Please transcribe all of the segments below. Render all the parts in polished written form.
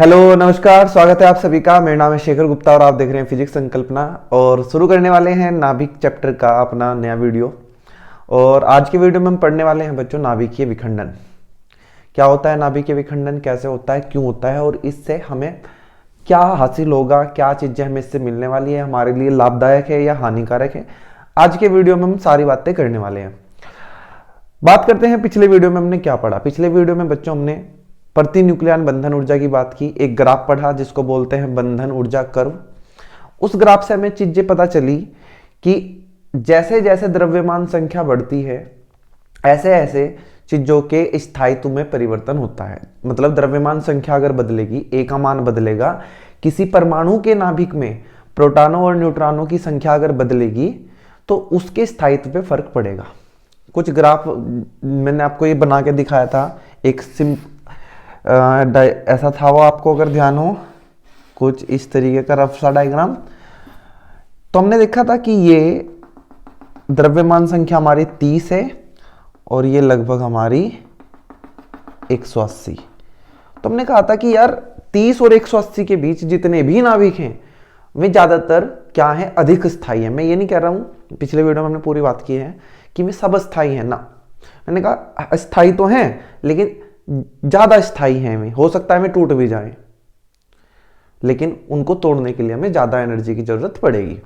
Hello नमस्कार, स्वागत है आप सभी का। मेरा नाम है शेखर गुप्ता और आप देख रहे हैं फिजिक्स संकल्पना। और शुरू करने वाले हैं नाभिक चैप्टर का अपना नया वीडियो। और आज के वीडियो में हम पढ़ने वाले हैं बच्चों नाभिकीय विखंडन। क्या होता है नाभिकीय विखंडन, कैसे होता है, क्यों होता है और इससे हमें क्या हासिल होगा, क्या चीजें हमें इससे मिलने वाली है, हमारे लिए लाभदायक है या हानिकारक है। आज के वीडियो में हम सारी बातें करने वाले हैं। बात करते हैं पिछले वीडियो में हमने क्या पढ़ा। पिछले वीडियो में बच्चों हमने प्रति न्यूक्लियन बंधन ऊर्जा की बात की, एक ग्राफ पढ़ा जिसको बोलते हैं बंधन ऊर्जा कर्व। उस ग्राफ से हमें चीजें पता चली कि जैसे जैसे द्रव्यमान संख्या बढ़ती है ऐसे ऐसे चीजों के स्थायित्व में परिवर्तन होता है। मतलब द्रव्यमान संख्या अगर बदलेगी, ए का मान बदलेगा, किसी परमाणु के नाभिक में प्रोटॉनों और न्यूट्रॉनों की संख्या अगर बदलेगी तो उसके स्थायित्व पे फर्क पड़ेगा। कुछ ग्राफ मैंने आपको ये बना के दिखाया था, एक ऐसा था वो, आपको अगर ध्यान हो, कुछ इस तरीके का रफ सा डायग्राम। तो हमने देखा था कि ये द्रव्यमान संख्या हमारी 30 है और ये लगभग हमारी 180। तो हमने कहा था कि यार 30 और 180 के बीच जितने भी नाभिक हैं वे ज्यादातर क्या है, अधिक स्थायी है। मैं ये नहीं कह रहा हूं, पिछले वीडियो में हमने पूरी बात की है कि वे सब स्थायी है ना। मैंने कहा स्थायी तो हैं लेकिन ज्यादा स्थायी है, में हो सकता है हमें टूट भी जाए, लेकिन उनको तोड़ने के लिए हमें ज्यादा एनर्जी की जरूरत पड़ेगी।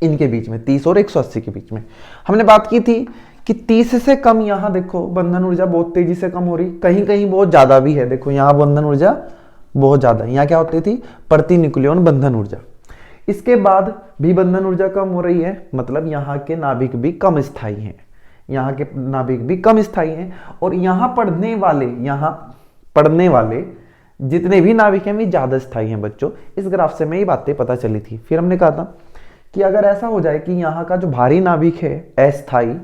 इनके बीच में 30 और 180 के बीच में हमने बात की थी कि 30 से कम, यहां देखो बंधन ऊर्जा बहुत तेजी से कम हो रही, कहीं कहीं बहुत ज्यादा भी है। देखो यहां बंधन ऊर्जा बहुत ज्यादा है। यहां क्या होती थी, प्रति न्यूक्लियन बंधन ऊर्जा। इसके बाद भी बंधन ऊर्जा कम हो रही है, मतलब यहाँ के नाभिक भी कम स्थायी हैं, यहाँ के नाभिक भी कम स्थायी हैं। और यहाँ पढ़ने वाले जितने भी नाभिक हैं वे ज्यादा स्थायी हैं बच्चों। इस ग्राफ से मैं ये बातें पता चली थी। फिर हमने कहा था कि अगर ऐसा हो जाए कि यहाँ का जो भारी नाभिक है अस्थायी,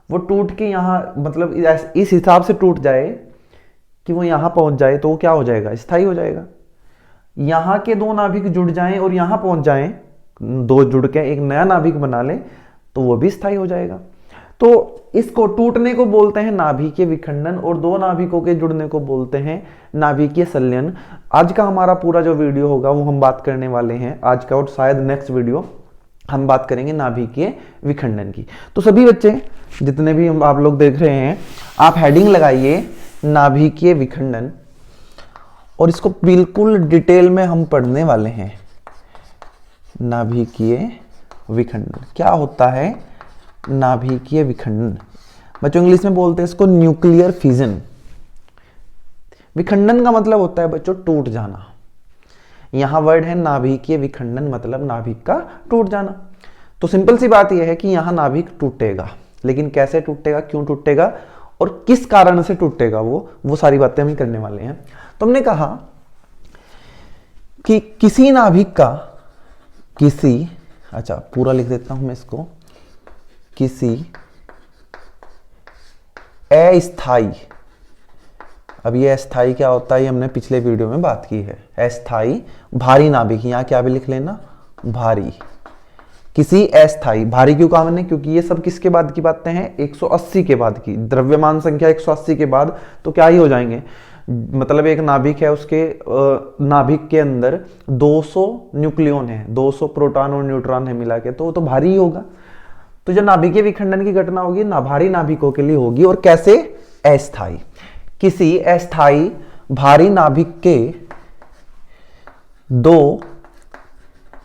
वो टूट के यहाँ, मतलब इस हिसाब से टूट जाए कि वो यहाँ पहुंच जाए, तो वो क्या हो जाएगा, स्थायी हो जाएगा। यहाँ के दो नाभिक जुड़ जाएं और यहाँ पहुंच जाएं, दो जुड़ के एक नया नाभिक बना लें, तो वो भी स्थायी हो जाएगा। तो इसको टूटने को बोलते हैं नाभिकीय विखंडन और दो नाभिकों के जुड़ने को बोलते हैं नाभिकीय संलयन। आज का हमारा पूरा जो वीडियो होगा वो हम बात करने वाले हैं, आज का और शायद नेक्स्ट वीडियो हम बात करेंगे नाभिकीय विखंडन की। तो सभी बच्चे जितने भी आप लोग देख रहे हैं, आप हेडिंग लगाइए नाभिकीय विखंडन और इसको बिल्कुल डिटेल में हम पढ़ने वाले हैं। नाभिकीय विखंडन क्या होता है, नाभिकीय विखंडन बच्चों इंग्लिश में बोलते हैं इसको न्यूक्लियर फिजन। विखंडन का मतलब होता है बच्चों टूट जाना। यहां वर्ड है नाभिकीय विखंडन, मतलब नाभिक का टूट जाना। तो सिंपल सी बात यह है कि यहां नाभिक टूटेगा, लेकिन कैसे टूटेगा, क्यों टूटेगा और किस कारण से टूटेगा, वो सारी बातें हम करने वाले हैं। तो हमने कहा कि किसी नाभिक का पूरा लिख देता हूं मैं इसको, किसी अस्थायी, अब ये अस्थायी क्या होता है ये हमने पिछले वीडियो में बात की है। अस्थायी भारी नाभिक, यहां क्या भी लिख लेना, भारी। किसी अस्थायी, भारी क्यों कहा मैंने, क्योंकि ये सब किसके बाद की बातें हैं, 180 के बाद की। द्रव्यमान संख्या 180 के बाद तो क्या ही हो जाएंगे, मतलब एक नाभिक है, उसके नाभिक के अंदर 200 न्यूक्लियन है, 200 प्रोटॉन और न्यूट्रॉन है मिला के, तो वो तो भारी ही होगा। तो जो नाभिकीय विखंडन की घटना होगी ना भारी नाभिकों के लिए होगी। और कैसे, अस्थायी। किसी अस्थायी भारी नाभिक के दो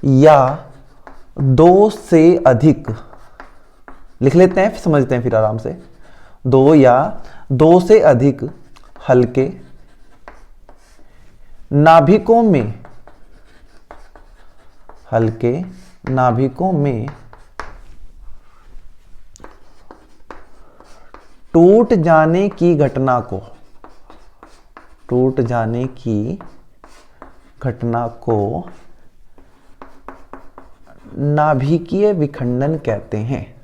या दो से अधिक, लिख लेते हैं समझते हैं फिर आराम से, दो या दो से अधिक हल्के नाभिकों में टूट जाने की घटना को नाभिकीय विखंडन कहते हैं।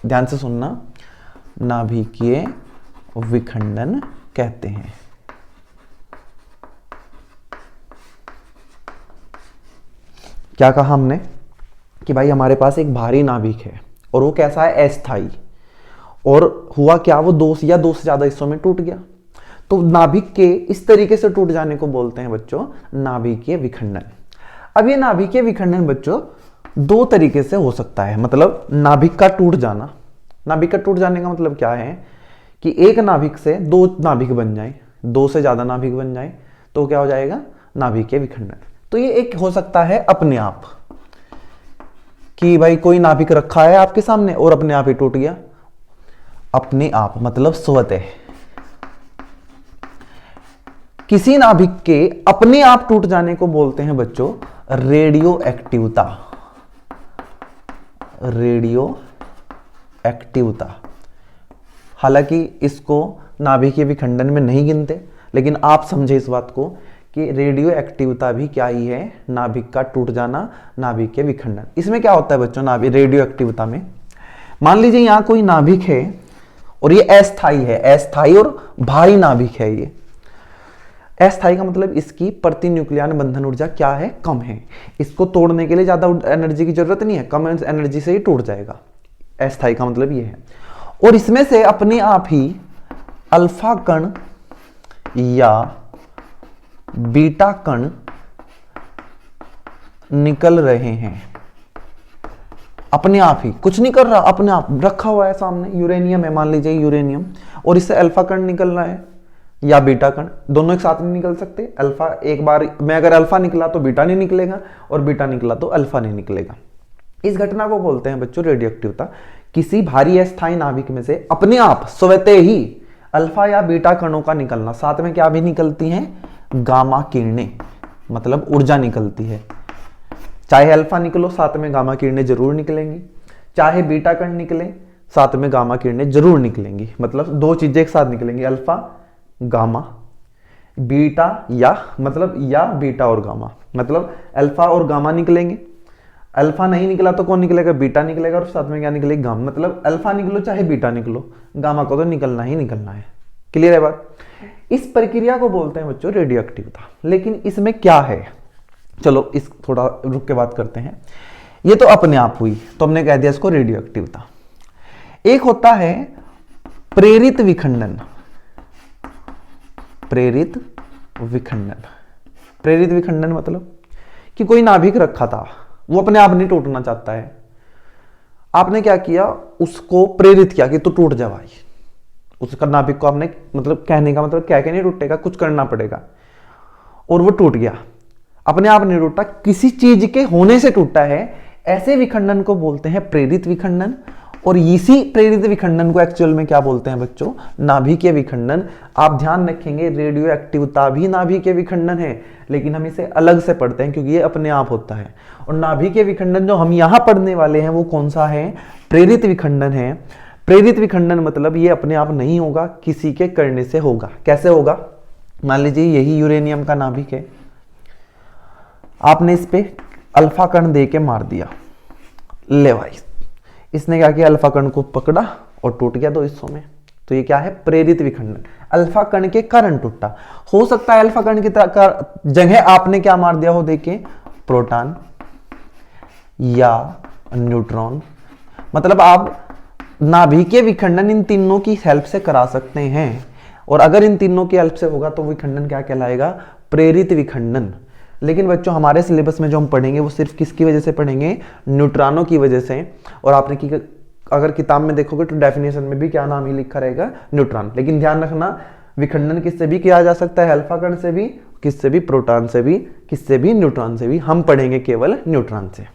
ध्यान से सुनना, नाभिकीय विखंडन कहते हैं। क्या कहा हमने कि भाई हमारे पास एक भारी नाभिक है और वो कैसा है, अस्थायी, और हुआ क्या, वो दो या दो से ज्यादा हिस्सों में टूट गया। तो नाभिक के इस तरीके से टूट जाने को बोलते हैं बच्चों नाभिकीय विखंडन। अब ये नाभिकीय विखंडन बच्चों दो तरीके से हो सकता है, मतलब नाभिक का टूट जाना। नाभिक का टूट जाने का मतलब क्या है कि एक नाभिक से दो नाभिक बन जाए, दो से ज्यादा नाभिक बन जाए, तो क्या हो जाएगा नाभिकीय विखंडन। तो ये एक हो सकता है अपने आप कि भाई कोई नाभिक रखा है आपके सामने और अपने आप ही टूट गया, अपने आप मतलब स्वतः। किसी नाभिक के अपने आप टूट जाने को बोलते हैं बच्चों रेडियो एक्टिवता। रेडियो एक्टिवता, हालांकि इसको नाभिकीय विखंडन में नहीं गिनते, लेकिन आप समझे इस बात को कि रेडियो एक्टिवता भी क्या ही है, नाभिक का टूट जाना, नाभिकीय विखंडन। इसमें क्या होता है बच्चों नाभिक रेडियो एक्टिवता में, मान लीजिए यहां कोई नाभिक है और ये अस्थायी है, अस्थायी और भारी नाभिक है। ये अस्थायी का मतलब इसकी प्रति न्यूक्लियन बंधन ऊर्जा क्या है, कम है। इसको तोड़ने के लिए ज्यादा एनर्जी की जरूरत नहीं है, कम एनर्जी से ही टूट जाएगा। अस्थायी का मतलब ये है। और इसमें से अपने आप ही अल्फा कण या बीटा कण निकल रहे हैं, अपने आप ही, कुछ नहीं कर रहा, अपने आप रखा हुआ है सामने। यूरेनियम है मान लीजिए, यूरेनियम, और इससे अल्फा कण निकल रहा है या बीटा कण, दोनों एक साथ नहीं निकल सकते। अल्फा एक बार में अगर अल्फा निकला तो बीटा नहीं निकलेगा, और बीटा निकला तो अल्फा नहीं निकलेगा। इस घटना को बोलते हैं बच्चों रेडियो एक्टिवता। किसी भारी अस्थायी नाभिक में से अपने आप स्वतः ही अल्फा या बीटा कणों का निकलना, साथ में क्या भी निकलती हैं गामा किरणें, मतलब ऊर्जा निकलती है। चाहे अल्फा निकलो साथ में गामा किरणें जरूर निकलेंगी, चाहे बीटा कण निकले साथ में गामा किरणें जरूर निकलेंगी। मतलब दो चीजें एक साथ निकलेंगी, अल्फा गामा, बीटा या मतलब या बीटा और गामा, मतलब अल्फा और गामा निकलेंगे। अल्फा नहीं निकला तो कौन निकलेगा, बीटा निकलेगा, और साथ में क्या निकलेगा गामा। मतलब अल्फा निकलो चाहे बीटा निकलो, गामा को तो निकलना ही निकलना है। क्लियर है बात। इस प्रक्रिया को बोलते हैं बच्चों रेडियो एक्टिवता। लेकिन इसमें क्या है, चलो इस थोड़ा रुक के बात करते हैं। ये तो अपने आप हुई, तो हमने कह दिया इसको रेडियो एक्टिवता। एक होता है प्रेरित विखंडन। प्रेरित विखंडन, प्रेरित विखंडन मतलब कि कोई नाभिक रखा था, वो अपने आप नहीं टूटना चाहता है, आपने क्या किया, उसको प्रेरित किया कि तू टूट जा भाई। उसका नाभिक को आपने, मतलब कहने का मतलब क्या, नहीं टूटेगा, कुछ करना पड़ेगा, और वो टूट गया। अपने आप नहीं टूटा, किसी चीज के होने से टूटा है। ऐसे विखंडन को बोलते हैं प्रेरित विखंडन। और इसी प्रेरित विखंडन को एक्चुअल में क्या बोलते हैं बच्चों, नाभिकीय विखंडन। आप ध्यान रखेंगे रेडियो एक्टिवता भी नाभिकीय विखंडन है, लेकिन हम इसे अलग से पढ़ते हैं क्योंकि ये अपने आप होता है। और नाभिकीय विखंडन जो हम यहां पढ़ने वाले हैं वो कौन सा है, प्रेरित विखंडन है। प्रेरित विखंडन मतलब ये अपने आप नहीं होगा, किसी के करने से होगा। कैसे होगा, मान लीजिए यही यूरेनियम का नाभिक है, आपने इस पे अल्फा कण दे के मार दिया, ले भाई, इसने क्या किया, अल्फा कण को पकड़ा और टूट गया दो हिस्सों में। तो ये क्या है, प्रेरित विखंडन। अल्फा कण के कारण टूटा। हो सकता है अल्फा कण की जगह आपने क्या मार दिया हो, देखे, प्रोटॉन या न्यूट्रॉन। मतलब आप नाभिकीय विखंडन इन तीनों की हेल्प से करा सकते हैं, और अगर इन तीनों की हेल्प से होगा तो विखंडन क्या कहलाएगा, प्रेरित विखंडन। लेकिन बच्चों हमारे सिलेबस में जो हम पढ़ेंगे वो सिर्फ किसकी वजह से पढ़ेंगे, न्यूट्रॉनों की वजह से। और आपने अगर किताब में देखोगे तो डेफिनेशन में भी क्या नाम ही लिखा रहेगा, न्यूट्रॉन। लेकिन ध्यान रखना विखंडन किससे भी किया जा सकता है, अल्फा कण से भी, किससे भी, प्रोटॉन से भी, किससे भी, न्यूट्रॉन से भी। हम पढ़ेंगे केवल न्यूट्रॉन से।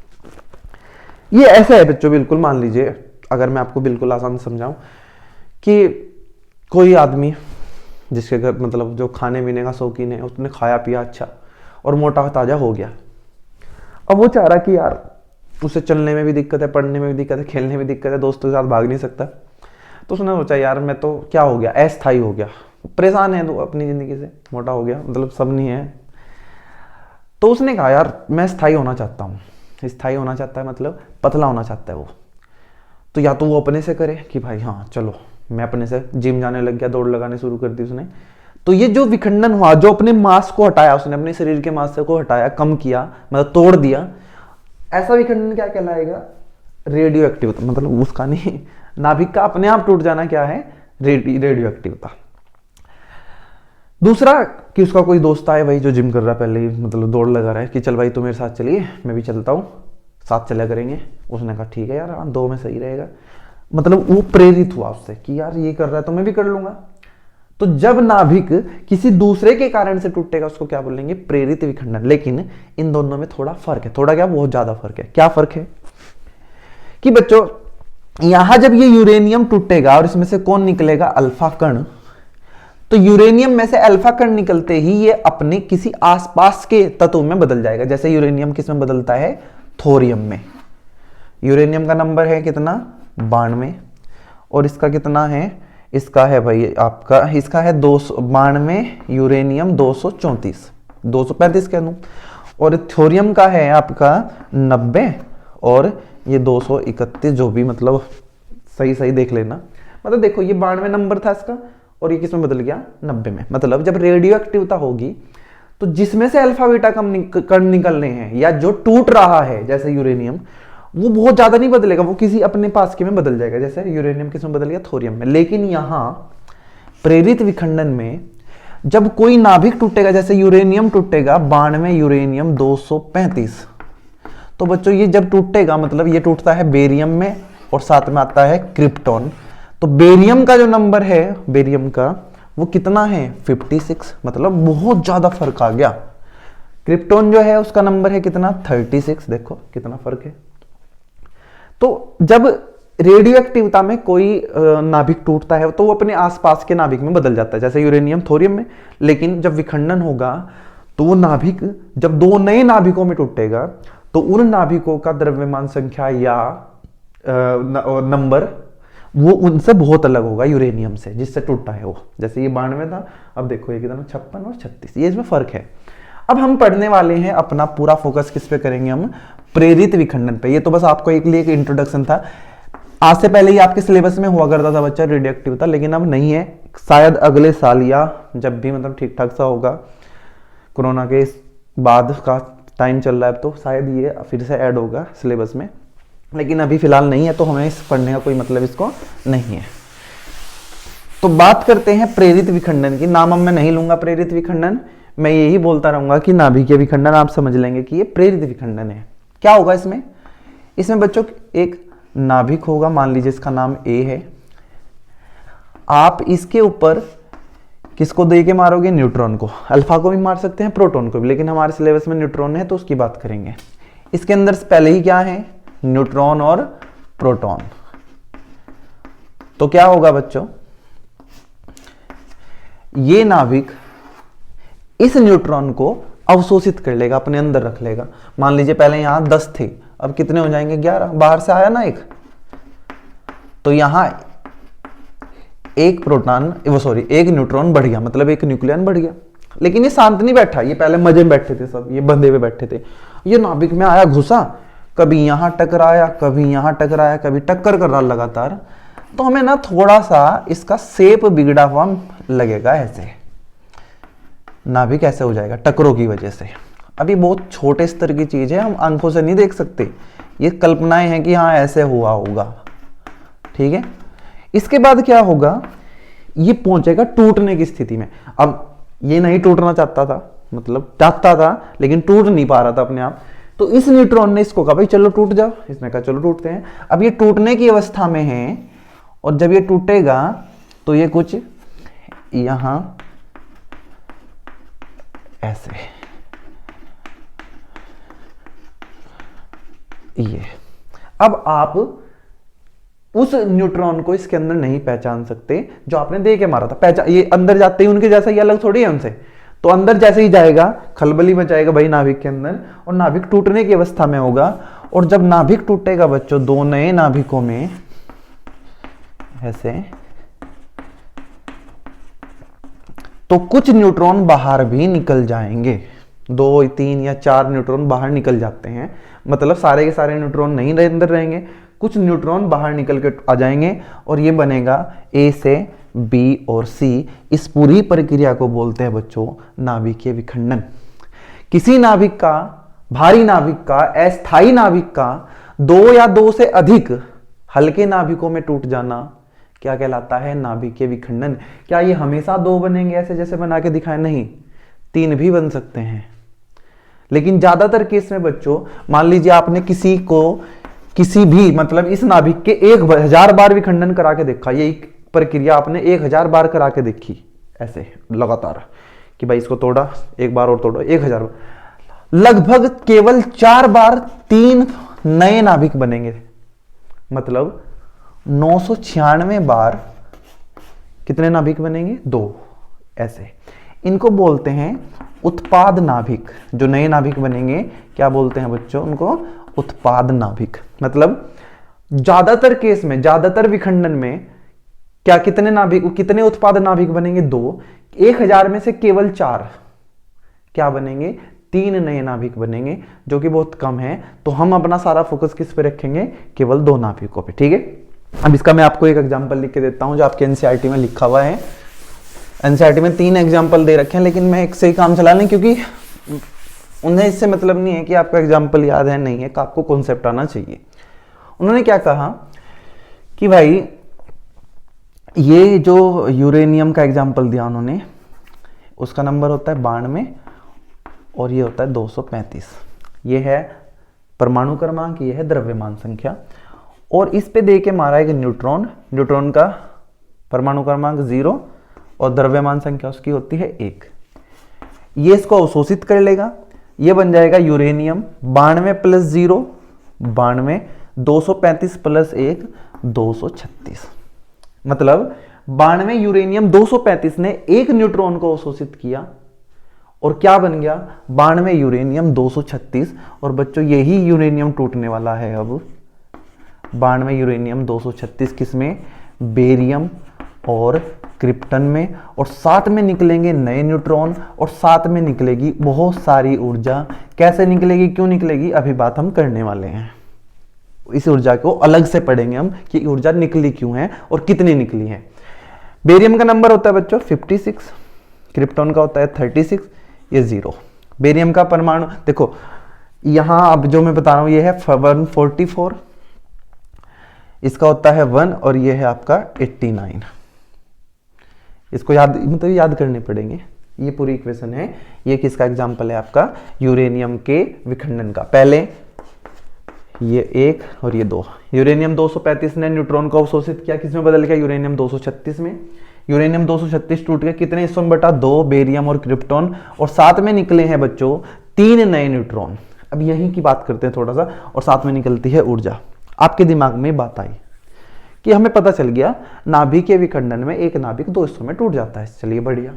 ये ऐसा है बच्चों, बिल्कुल मान लीजिए, अगर मैं आपको बिल्कुल आसान समझाऊं कि कोई आदमी जिसके घर मतलब जो खाने पीने का शौकीन है, उसने खाया पिया अच्छा और मोटा ताजा हो गया। अब वो चाह रहा कि यार उसे चलने में भी दिक्कत है, पढ़ने में भी दिक्कत है, खेलने में दिक्कत है, दोस्तों के साथ भाग नहीं सकता। तो उसने सोचा यार मैं तो क्या हो गया, अस्थायी हो गया, परेशान है तो अपनी जिंदगी से, मोटा हो गया, मतलब सब नहीं है। तो उसने कहा यार मैं स्थायी होना चाहता हूँ। स्थायी होना चाहता है मतलब पतला होना चाहता है वो। तो या तो वो अपने से करे कि भाई हाँ चलो मैं अपने से जिम जाने लग गया, दौड़ लगाने शुरू कर दी उसने। तो ये जो विखंडन हुआ, जो अपने मांस को हटाया, उसने अपने शरीर के मांस को हटाया, कम किया, मतलब तोड़ दिया, ऐसा विखंडन क्या कहलाएगा, रेडियो एक्टिवता। मतलब उसका नहीं, नाभिक का अपने आप टूट जाना क्या है, रेडियो एक्टिवता। दूसरा कि उसका कोई दोस्त आए भाई जो जिम कर रहा है पहले ही, मतलब दौड़ लगा रहा है कि चल भाई तुम मेरे साथ चलिए, मैं भी चलता हूँ, साथ चला करेंगे। उसने कहा ठीक है यार, हाँ 2 में सही रहेगा। मतलब वो प्रेरित हुआ उससे कि यार ये कर रहा है तो मैं भी कर लूंगा। तो जब नाभिक किसी दूसरे के कारण से टूटेगा उसको क्या बोलेंगे? प्रेरित विखंडन। लेकिन इन दोनों में थोड़ा फर्क है, थोड़ा क्या, बहुत ज्यादा फर्क है। क्या फर्क है कि बच्चों यहां जब ये यूरेनियम टूटेगा और इसमें से कौन निकलेगा? अल्फा कण। तो यूरेनियम में से अल्फा कण निकलते ही ये अपने किसी आसपास के तत्व में बदल जाएगा। जैसे यूरेनियम किस में बदलता है? थोरियम में। यूरेनियम का नंबर है कितना? 92। और इसका कितना है? इसका है भाई आपका, इसका है 292, यूरेनियम 234, 235 कह दूं। और थोरियम का है आपका 90 और ये 231, जो भी मतलब सही सही देख लेना। मतलब देखो ये 92 नंबर था इसका और ये किस में बदल गया? 90 में। मतलब जब रेडियो एक्टिवता होगी तो जिसमें से अल्फा बीटा कण निकलने हैं या जो टूट रहा है जैसे यूरेनियम, वो बहुत ज्यादा नहीं बदलेगा, वो किसी अपने पास के में बदल जाएगा। जैसे यूरेनियम किस में बदल गया? थोरियम में। लेकिन यहां प्रेरित विखंडन में जब कोई नाभिक टूटेगा, जैसे यूरेनियम टूटेगा 92, यूरेनियम 235, तो बच्चों ये जब टूटेगा मतलब ये टूटता है बेरियम में और साथ में आता है क्रिप्टॉन। तो बेरियम का जो नंबर है, बेरियम का वो कितना है? 56। मतलब बहुत ज्यादा फर्क आ गया। क्रिप्टॉन जो है उसका नंबर है कितना? 36। देखो कितना फर्क है। तो जब रेडियो एक्टिवता में कोई नाभिक टूटता है तो वो अपने आसपास के नाभिक में बदल जाता है, जैसे यूरेनियम थोरियम में। लेकिन जब विखंडन होगा तो वो नाभिक जब 2 नए नाभिकों में टूटेगा तो उन नाभिकों का द्रव्यमान संख्या या नंबर वो उनसे बहुत अलग होगा यूरेनियम से जिससे टूटा है वो। जैसे ये 92 था, अब देखो ये कितना 56 और 36, ये इसमें फर्क है। अब हम पढ़ने वाले हैं, अपना पूरा फोकस किस पे करेंगे? हम प्रेरित विखंडन पे। ये तो बस आपको एक लिए एक इंट्रोडक्शन था। आज से पहले ही आपके सिलेबस में हुआ करता था बच्चा रेडियो एक्टिविटी, लेकिन अब नहीं है। शायद अगले साल या जब भी मतलब ठीक ठाक सा होगा, कोरोना के बाद का टाइम चल रहा है तो शायद ये फिर से ऐड होगा सिलेबस में, लेकिन अभी फिलहाल नहीं है तो हमें इस पढ़ने का कोई मतलब इसको नहीं है। तो बात करते हैं प्रेरित विखंडन की। नाम अब मैं नहीं लूंगा प्रेरित विखंडन, मैं यही बोलता रहूंगा कि नाभिकीय विखंडन। आप समझ लेंगे कि ये प्रेरित विखंडन है। क्या होगा इसमें? इसमें बच्चों एक नाभिक होगा, मान लीजिए इसका नाम ए है। आप इसके ऊपर किसको दे के मारोगे? न्यूट्रॉन को। अल्फा को भी मार सकते हैं, प्रोटॉन को भी, लेकिन हमारे सिलेबस में न्यूट्रॉन है तो उसकी बात करेंगे। इसके अंदर पहले ही क्या है? न्यूट्रॉन और प्रोटॉन। तो क्या होगा बच्चों? ये नाभिक इस न्यूट्रॉन को अवशोषित कर लेगा, अपने अंदर रख लेगा। मान लीजिए पहले यहां 10 थे, अब कितने हो जाएंगे? 11। बाहर से आया ना एक, तो यहां एक प्रोटॉन, वो सॉरी एक न्यूट्रॉन बढ़ गया, मतलब एक न्यूक्लियन बढ़ गया। लेकिन ये शांत नहीं बैठा, ये पहले मजे में बैठे थे सब, ये बंधे हुए बैठे थे। ये नाभिक में आया, घुसा, कभी यहां टकराया, कभी यहां टकराया, कभी टक्कर कर रहा लगातार। तो हमें ना थोड़ा सा इसका शेप बिगड़ा हुआ लगेगा, ऐसे नाभिक ऐसे हो जाएगा टक्करों की वजह से। अभी बहुत छोटे स्तर की चीज है, हम आंखों से नहीं देख सकते, ये कल्पनाएं हैं कि हाँ ऐसे हुआ होगा, ठीक है। इसके बाद क्या होगा? ये पहुंचेगा टूटने की स्थिति में। अब ये नहीं टूटना चाहता था, मतलब चाहता था लेकिन टूट नहीं पा रहा था अपने आप, तो इस न्यूट्रॉन ने इसको कहा भाई चलो टूट जाओ। इसने कहा चलो टूटते हैं। अब ये टूटने की अवस्था में है और जब ये टूटेगा तो ये कुछ यहां ऐसे, ये। अब आप उस न्यूट्रॉन को इसके अंदर नहीं पहचान सकते जो आपने दे के मारा था। पहचान, ये अंदर जाते ही उनके जैसा ही अलग थोड़ी है उनसे, तो अंदर जैसे ही जाएगा खलबली मचाएगा भाई नाभिक के अंदर, और नाभिक टूटने की अवस्था में होगा। और जब नाभिक टूटेगा बच्चों 2 नए नाभिकों में ऐसे, तो कुछ न्यूट्रॉन बाहर भी निकल जाएंगे। 2, 3 या 4 न्यूट्रॉन बाहर निकल जाते हैं, मतलब सारे के सारे न्यूट्रॉन नहीं अंदर रहेंगे, कुछ न्यूट्रॉन बाहर निकल के आ जाएंगे और ये बनेगा ए से बी और सी। इस पूरी प्रक्रिया को बोलते हैं बच्चों नाभिकीय विखंडन। किसी नाभिक का, भारी नाभिक का, अस्थायी नाभिक का 2 या 2 से अधिक हल्के नाभिकों में टूट जाना क्या कहलाता है? नाभिकीय विखंडन। क्या ये हमेशा 2 बनेंगे ऐसे जैसे बना के दिखाए? नहीं, 3 भी बन सकते हैं। लेकिन ज्यादातर केस में बच्चों, मान लीजिए आपने किसी को किसी भी मतलब इस नाभिक के 1000 बार विखंडन करा के देखा, ये प्रक्रिया आपने 1000 बार करा के देखी ऐसे लगातार कि भाई इसको तोड़ा, एक बार और तोड़ो, 1000 बार, लगभग केवल 4 बार 3 नए नाभिक बनेंगे। मतलब 996 बार कितने नाभिक बनेंगे? 2 ऐसे। इनको बोलते हैं उत्पाद नाभिक। जो नए नाभिक बनेंगे क्या बोलते हैं बच्चों? उनको उत्पाद नाभिक। मतलब ज्यादातर केस में, ज्यादातर विखंडन में क्या कितने नाभिक, कितने उत्पाद नाभिक बनेंगे? 2। 1000 में से केवल 4 क्या बनेंगे? 3 नए नाभिक बनेंगे, जो कि बहुत कम है। तो हम अपना सारा फोकस किस पे रखेंगे? केवल 2 नाभिकों पे। ठीक है, अब इसका मैं आपको एक एग्जांपल लिख के देता हूं जो आपके एनसीईआरटी में लिखा हुआ है। एनसीईआरटी में 3 एग्जांपल दे रखे हैं, लेकिन मैं एक से ही काम चला लें, क्योंकि उन्हें इससे मतलब नहीं है कि आपका एग्जाम्पल याद है नहीं है, कि आपको कॉन्सेप्ट आना चाहिए। उन्होंने क्या कहा कि भाई ये जो यूरेनियम का एग्जाम्पल दिया उन्होंने, उसका नंबर होता है 92 और ये होता है 235। ये है परमाणु क्रमांक, ये है द्रव्यमान संख्या। और इस पे दे के मारा एक न्यूट्रॉन, न्यूट्रॉन का परमाणु क्रमांक 0 और द्रव्यमान संख्या उसकी होती है 1। ये इसको अवशोषित कर लेगा, ये बन जाएगा यूरेनियम 92 + 0 92, 235 + 1 236। मतलब 92 यूरेनियम 235 ने 1 न्यूट्रॉन को अवशोषित किया और क्या बन गया? 92 यूरेनियम 236। और बच्चों यही यूरेनियम टूटने वाला है अब। 92 यूरेनियम 236 किसमें? बेरियम और क्रिप्टन में। और साथ में निकलेंगे नए न्यूट्रॉन और साथ में निकलेगी बहुत सारी ऊर्जा। कैसे निकलेगी, क्यों निकलेगी, अभी बात हम करने वाले हैं। इस ऊर्जा को अलग से पढ़ेंगे हम कि ऊर्जा निकली क्यों है और कितनी निकली है। बेरियम का नंबर होता है बच्चों 56, क्रिप्टॉन का होता है 36, ये 0। बेरियम का परमाणु देखो यहां, अब जो मैं बता रहा हूं ये है 144, इसका होता है 1 और ये है आपका 89। इसको याद मतलब याद करने पड़ेंगे। ये पूरी इक्वेशन है। ये किसका एग्जांपल है? आपका यूरेनियम के विखंडन का। पहले ये 1 और ये 2। यूरेनियम 235 ने न्यूट्रॉन को अवशोषित किया, किसमें बदल गया? यूरेनियम 236 में। यूरेनियम 236 टूट गया कितने हिस्सों में बटा? 2, बेरियम और क्रिप्टॉन। और साथ में निकले हैं बच्चों 3 नए न्यूट्रॉन। अब यहीं की बात करते हैं थोड़ा सा। और साथ में निकलती है ऊर्जा। आपके दिमाग में बात आई कि हमें पता चल गया नाभिकीय विखंडन में एक नाभिक 2 हिस्सों में टूट जाता है। चलिए बढ़िया।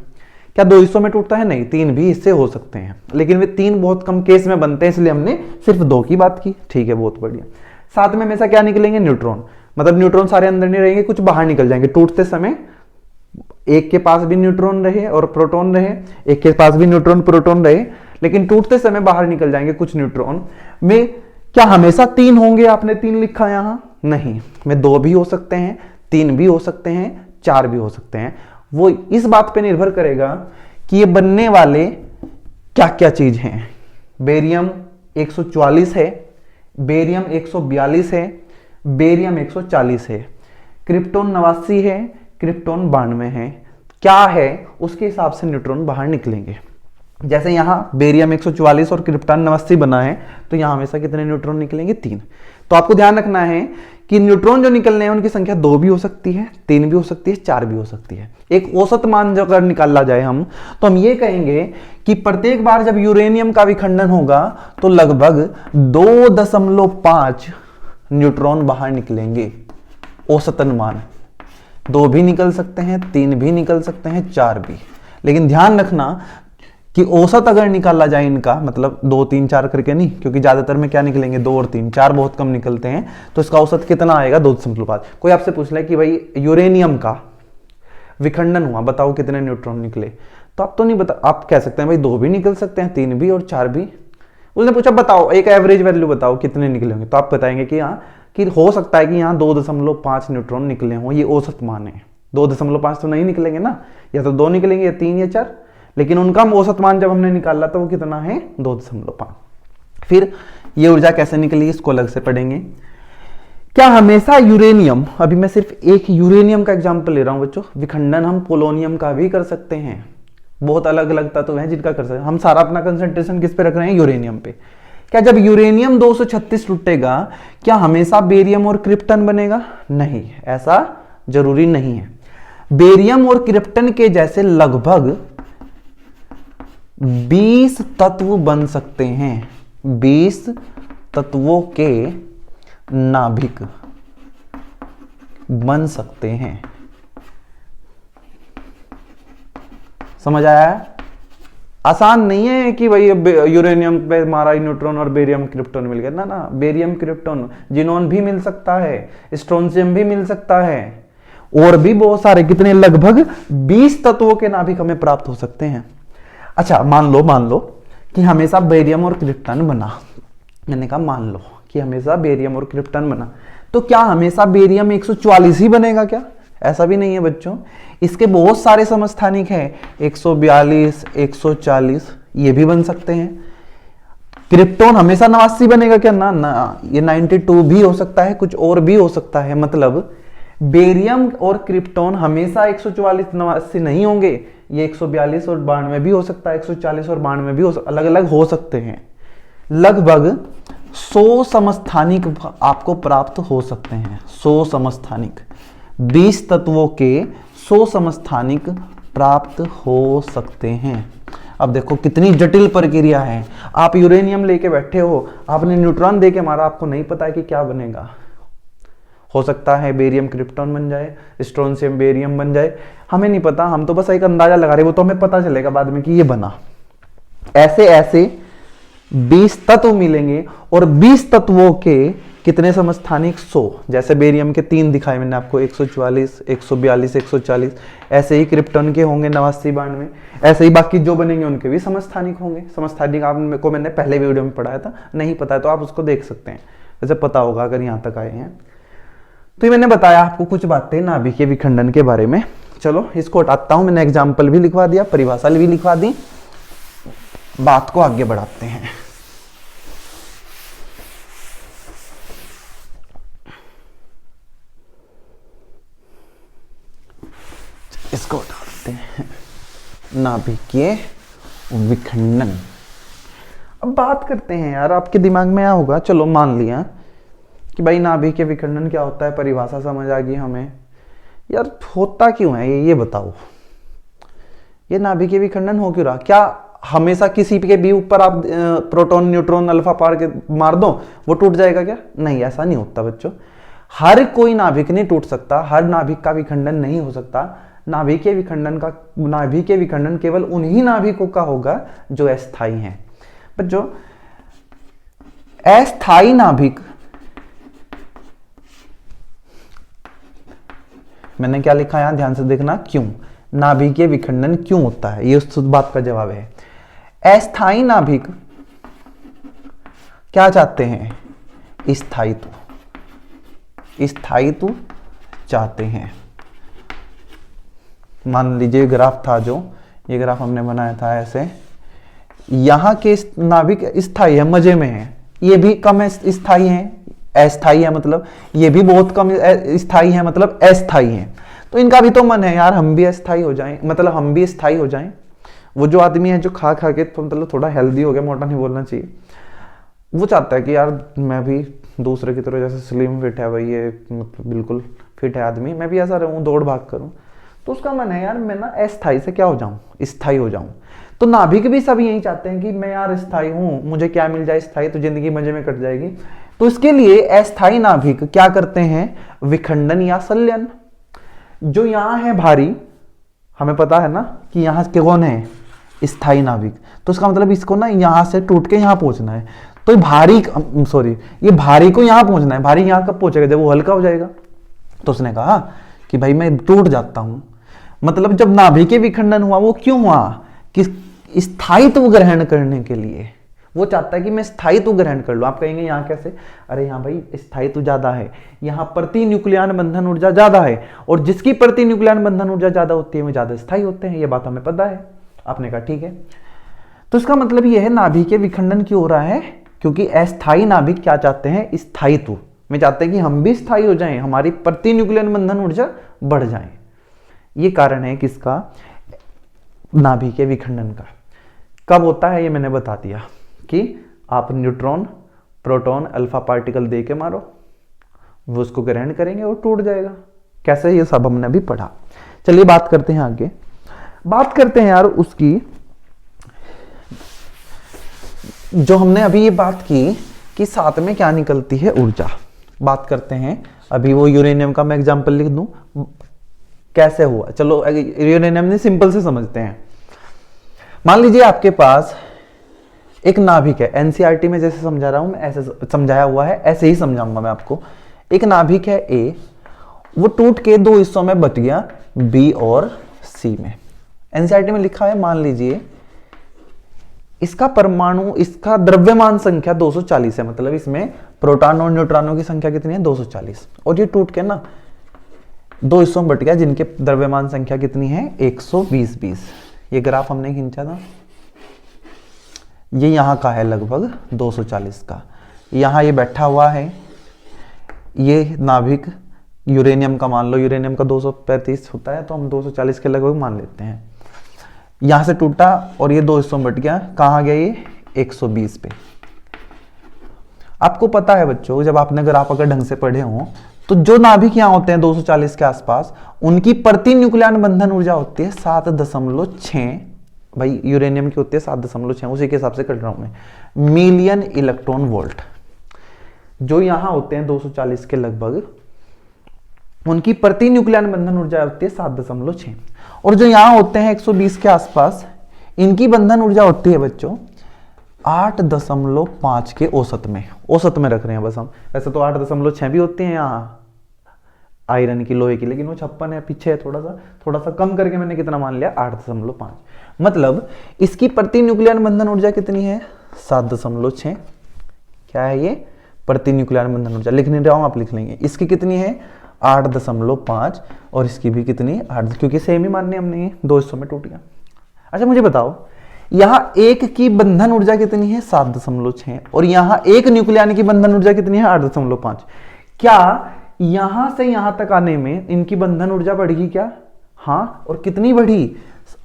क्या 2 हिस्सों में टूटता है? नहीं, 3 भी हिस्से हो सकते हैं, लेकिन वे 3 बहुत कम केस में बनते हैं, इसलिए हमने सिर्फ 2 की बात की। ठीक है, बहुत बढ़िया। साथ में हमेशा क्या निकलेंगे? न्यूट्रॉन। मतलब न्यूट्रॉन सारे अंदर नहीं रहेंगे, कुछ बाहर निकल जाएंगे। टूटते समय एक के पास भी न्यूट्रॉन रहे और प्रोटॉन रहे, एक के पास भी न्यूट्रॉन प्रोटॉन रहे, लेकिन टूटते समय बाहर निकल जाएंगे कुछ न्यूट्रॉन में। क्या हमेशा 3 होंगे? आपने 3 लिखा यहां, नहीं, में 2 भी हो सकते हैं, 3 भी हो सकते हैं, 4 भी हो सकते हैं। वो इस बात पे निर्भर करेगा कि ये बनने वाले क्या क्या चीज हैं। बेरियम 144 है, बेरियम 142 है, बेरियम 140 है, क्रिप्टॉन 89 है, क्रिप्टॉन 92 है। क्या है उसके हिसाब से न्यूट्रॉन बाहर निकलेंगे। जैसे यहां बेरियम 144 और क्रिप्टॉन 89 बना है, तो यहां हमेशा कितने न्यूट्रॉन निकलेंगे? 3। तो आपको ध्यान रखना है कि न्यूट्रॉन जो निकलने हैं उनकी संख्या 2 भी हो सकती है, 3 भी हो सकती है, 4 भी हो सकती है। एक औसत मान जो अगर निकाला जाए हम, तो हम ये कहेंगे कि प्रत्येक बार जब यूरेनियम का विखंडन होगा तो लगभग 2.5 न्यूट्रॉन बाहर निकलेंगे। औसतन मान 2 भी निकल सकते हैं, 3 भी निकल सकते हैं, 4 भी। लेकिन ध्यान रखना कि औसत अगर निकाला जाए इनका, मतलब 2, 3, 4 करके नहीं, क्योंकि ज्यादातर में क्या निकलेंगे? 2 और 3, 4 बहुत कम निकलते हैं। तो इसका औसत कितना आएगा? 2.5। कोई आपसे पूछ ले कि भाई यूरेनियम का विखंडन हुआ, बताओ कितने न्यूट्रॉन निकले, तो आप तो नहीं बता, आप कह सकते हैं भाई 2 भी निकल सकते हैं, 3 भी और 4 भी। उसने पूछा बताओ एक एवरेज वैल्यू बताओ कितने निकले होंगे, तो आप बताएंगे कि हाँ, कि हो सकता है कि यहाँ 2.5 न्यूट्रॉन निकले हों, ये औसत मान है। 2.5 तो नहीं निकलेंगे ना, या तो 2 निकलेंगे या 3 या 4, लेकिन उनका औसत मान जब हमने निकाला तो वो कितना है? 2.5। फिर ये ऊर्जा कैसे निकली इसको अलग से पढ़ेंगे। क्या हमेशा यूरेनियम, अभी मैं सिर्फ एक यूरेनियम का एग्जांपल ले रहा हूं बच्चों, विखंडन हम पोलोनियम का भी कर सकते हैं, बहुत अलग अलग तत्व हैं जिनका कर सकते हैं, हम सारा अपना कंसंट्रेशन किस पे रख रहे हैं, यूरेनियम पे। क्या जब यूरेनियम 236 टूटेगा क्या हमेशा बेरियम और क्रिप्टन बनेगा? नहीं, ऐसा जरूरी नहीं है। बेरियम और क्रिप्टन के जैसे लगभग 20 तत्व बन सकते हैं, 20 तत्वों के नाभिक बन सकते हैं। समझ आया? आसान नहीं है कि भाई यूरेनियम पे मारा न्यूट्रॉन और बेरियम क्रिप्टॉन मिल गया, ना ना, बेरियम क्रिप्टॉन जिनोन भी मिल सकता है, स्ट्रोंशियम भी मिल सकता है, और भी बहुत सारे, कितने, लगभग 20 तत्वों के नाभिक हमें प्राप्त हो सकते हैं। अच्छा, मान लो कि हमेशा बेरियम और क्रिप्टन बना, मैंने कहा मान लो कि हमेशा बेरियम और क्रिप्टन बना, तो क्या हमेशा बेरियम 144 ही बनेगा क्या? ऐसा भी नहीं है बच्चों, इसके बहुत सारे समस्थानिक हैं, 142, 140, ये भी बन सकते हैं। क्रिप्टॉन हमेशा 89 बनेगा क्या? ना ना, ये 92 भी हो सकता है, कुछ और भी हो सकता है। मतलब बेरियम और क्रिप्टॉन हमेशा 144, 89 नहीं होंगे, ये 142 और 92 भी हो सकता है, 140 और 92 भी अलग अलग हो सकते हैं। लगभग 100 समस्थानिक आपको प्राप्त हो सकते हैं, 100 समस्थानिक, 20 तत्वों के 100 समस्थानिक प्राप्त हो सकते हैं। अब देखो कितनी जटिल प्रक्रिया है। आप यूरेनियम लेके बैठे हो, आपने न्यूट्रॉन दे के मारा, आपको नहीं पता है कि क्या बनेगा। हो सकता है बेरियम क्रिप्टॉन बन जाए, स्ट्रोंशियम बेरियम बन जाए, हमें नहीं पता, हम तो बस एक अंदाजा लगा रहे, वो तो हमें पता चलेगा बाद में कि ये बना। ऐसे ऐसे 20 तत्व मिलेंगे, और 20 तत्वों के कितने समस्थानिक? 100। जैसे बेरियम के 3 दिखाए मैंने आपको, 144, 142, 140, ऐसे ही क्रिप्टॉन के होंगे 89, 92, ऐसे ही बाकी जो बनेंगे उनके भी समस्थानिक होंगे। समस्थानिक आपको मैंने पहले वीडियो में पढ़ाया था, नहीं पता है तो आप उसको देख सकते हैं, वैसे पता होगा अगर यहाँ तक आए हैं। तो मैंने बताया आपको कुछ बातें नाभिकीय विखंडन के बारे में। चलो इसको हटाता हूं, मैंने एग्जाम्पल भी लिखवा दिया, परिभाषा भी लिखवा दी, बात को आगे बढ़ाते हैं। इसको उठाते हैं, नाभिकीय विखंडन। अब बात करते हैं यार, आपके दिमाग में क्या होगा, चलो मान लिया कि भाई नाभिकीय विखंडन क्या होता है, परिभाषा समझ आ गई हमें, यार होता क्यों है ये बताओ, ये नाभिकीय विखंडन हो क्यों रहा? क्या हमेशा किसी के भी ऊपर आप प्रोटॉन, न्यूट्रॉन, अल्फा पार के मार दो वो टूट जाएगा क्या? नहीं, ऐसा नहीं होता बच्चों। हर कोई नाभिक नहीं टूट सकता, हर नाभिक का विखंडन नहीं हो सकता। नाभिकीय विखंडन केवल उन्हीं नाभिकों का होगा जो अस्थायी हैं। बच्चों अस्थायी नाभिक, मैंने क्या लिखा यहां ध्यान से देखना, क्यों नाभिकीय विखंडन क्यों होता है, ये उस बात का जवाब है। अस्थायी नाभिक क्या चाहते हैं? स्थायित्व, स्थायित्व चाहते हैं। मान लीजिए ग्राफ था, जो ये ग्राफ हमने बनाया था ऐसे, यहां के नाभिक स्थायी है, मजे में है, ये भी कम स्थायी है, अस्थायी है मतलब, ये भी बहुत कम स्थायी है मतलब अस्थायी है। तो इनका भी तो मन है यार हम भी अस्थायी हो जाएं, मतलब हम भी स्थायी हो जाएं। वो जो आदमी है जो खा खा के तो मतलब थोड़ा हेल्दी हो गया, मोटा नहीं बोलना चाहिए, वो चाहता है कि यार मैं भी दूसरे की तरह, जैसे स्लिम फिट है भाई ये, मतलब बिल्कुल फिट है आदमी, मैं भी ऐसा रहूं, दौड़ भाग करूं, तो उसका मन है यार मैं ना अस्थायी से क्या हो जाऊं, स्थायी हो जाऊं। तो नाभिक भी सब यही चाहते हैं कि मैं यार स्थायी हूं, मुझे क्या मिल जाए स्थायी, तो जिंदगी मजे में कट जाएगी। तो इसके लिए अस्थायी नाभिक क्या करते हैं? विखंडन या संलयन। जो यहां है भारी, हमें पता है ना कि यहां के कौन है? स्थायी नाभिक, तो इसका मतलब इसको ना यहां से टूट के यहां पहुंचना है, तो ये भारी को यहां पहुंचना है। भारी यहां कब पहुंचेगा? जब वो हल्का हो जाएगा। तो उसने कहा कि भाई मैं टूट जाता हूं। मतलब जब नाभिकीय विखंडन हुआ वो क्यों हुआ? कि स्थायित्व ग्रहण करने के लिए, वो चाहता है कि मैं स्थायित्व ग्रहण कर लूं। आप कहेंगे यहाँ कैसे? अरे यहाँ भाई स्थायित्व ज्यादा है, यहाँ प्रति न्यूक्लियन बंधन ऊर्जा ज्यादा है, और जिसकी प्रति न्यूक्लियन बंधन ऊर्जा ज्यादा होती है वो ज्यादा स्थायी होते हैं, ये बात हमें पता है। आपने कहा ठीक है, तो इसका मतलब ये है नाभिकीय विखंडन क्यों हो रहा है? क्योंकि अस्थायी नाभिक क्या चाहते हैं? स्थायित्व, मैं चाहते हैं कि हम भी स्थायी हो जाएं, हमारी प्रति न्यूक्लियन बंधन ऊर्जा बढ़ जाए। ये कारण है किसका, नाभिकीय विखंडन का। कब होता है ये मैंने बता दिया कि आप न्यूट्रॉन प्रोटॉन अल्फा पार्टिकल दे के मारो, वो उसको ग्रहण करेंगे और टूट जाएगा। कैसे, ये सब हमने अभी पढ़ा। चलिए बात करते हैं आगे, बात करते हैं यार उसकी जो हमने अभी ये बात की कि साथ में क्या निकलती है ऊर्जा। बात करते हैं अभी वो यूरेनियम का मैं एग्जांपल लिख दूं कैसे हुआ। चलो यूरेनियम ने सिंपल से समझते हैं। मान लीजिए आपके पास एक नाभिक है, एनसीईआरटी में जैसे समझा रहा हूं मैं, ऐसे समझाया हुआ है, ऐसे ही समझाऊंगा मैं आपको। एक नाभिक है ए, वो टूट के दो हिस्सों में बट गया, बी और सी में। एनसीईआरटी में लिखा है, मान लीजिए इसका परमाणु, इसका द्रव्यमान संख्या 240 है, मतलब इसमें प्रोटॉन और न्यूट्रॉनों की संख्या कितनी है, 240। और ये टूट के ना दो हिस्सों में बट गया जिनके द्रव्यमान संख्या कितनी है, 120। ये ग्राफ हमने खींचा था, ये यहां का है लगभग 240 का। यहां ये बैठा हुआ है, ये नाभिक यूरेनियम का मान लो, यूरेनियम का 235 होता है तो हम 240 के लगभग मान लेते हैं। यहां से टूटा और ये दो हिस्सों में बट गया, कहां गया ये, 120 पे। आपको पता है बच्चों, जब आपने ग्राफ अगर ढंग से पढ़े हो तो जो नाभिक यहां होते हैं 240 के आसपास, उनकी प्रति न्यूक्लियन बंधन ऊर्जा होती है 7.6। भाई यूरेनियम की होती है 7.6, उसी के हिसाब से कर रहा हूं मैं, मिलियन इलेक्ट्रॉन वोल्ट। जो यहां होते हैं 240 के लगभग, उनकी प्रति न्यूक्लियन बंधन ऊर्जा होती है 7.6। और जो यहां होते हैं 120 के आसपास, इनकी बंधन ऊर्जा होती है बच्चों 8.5 के औसत में। औसत में रख रहे हैं बस हम, वैसे तो 8.6 भी होती हैं यहाँ आयरन की, लोहे की, लेकिन वो 56 है, पीछे है थोड़ा सा कम करके मैंने कितना मान लिया, 8.5। मतलब इसकी प्रति न्यूक्लियन बंधन ऊर्जा कितनी है, 7.6। क्या है ये, प्रति न्यूक्लियन बंधन ऊर्जा। लिख नहीं रहा हूं, आप लिख लेंगे। इसकी कितनी है, 8.5, और इसकी भी कितनी, 8, क्योंकि सेम ही मानने हमने, ये दो हिस्सों में टूट गया। अच्छा मुझे बताओ, यहां एक की बंधन ऊर्जा कितनी है, 7.6, और यहां एक न्यूक्लियन की बंधन ऊर्जा कितनी है, 8.5। क्या यहां से यहां तक आने में इनकी बंधन ऊर्जा बढ़ी क्या, हाँ, और कितनी बढ़ी,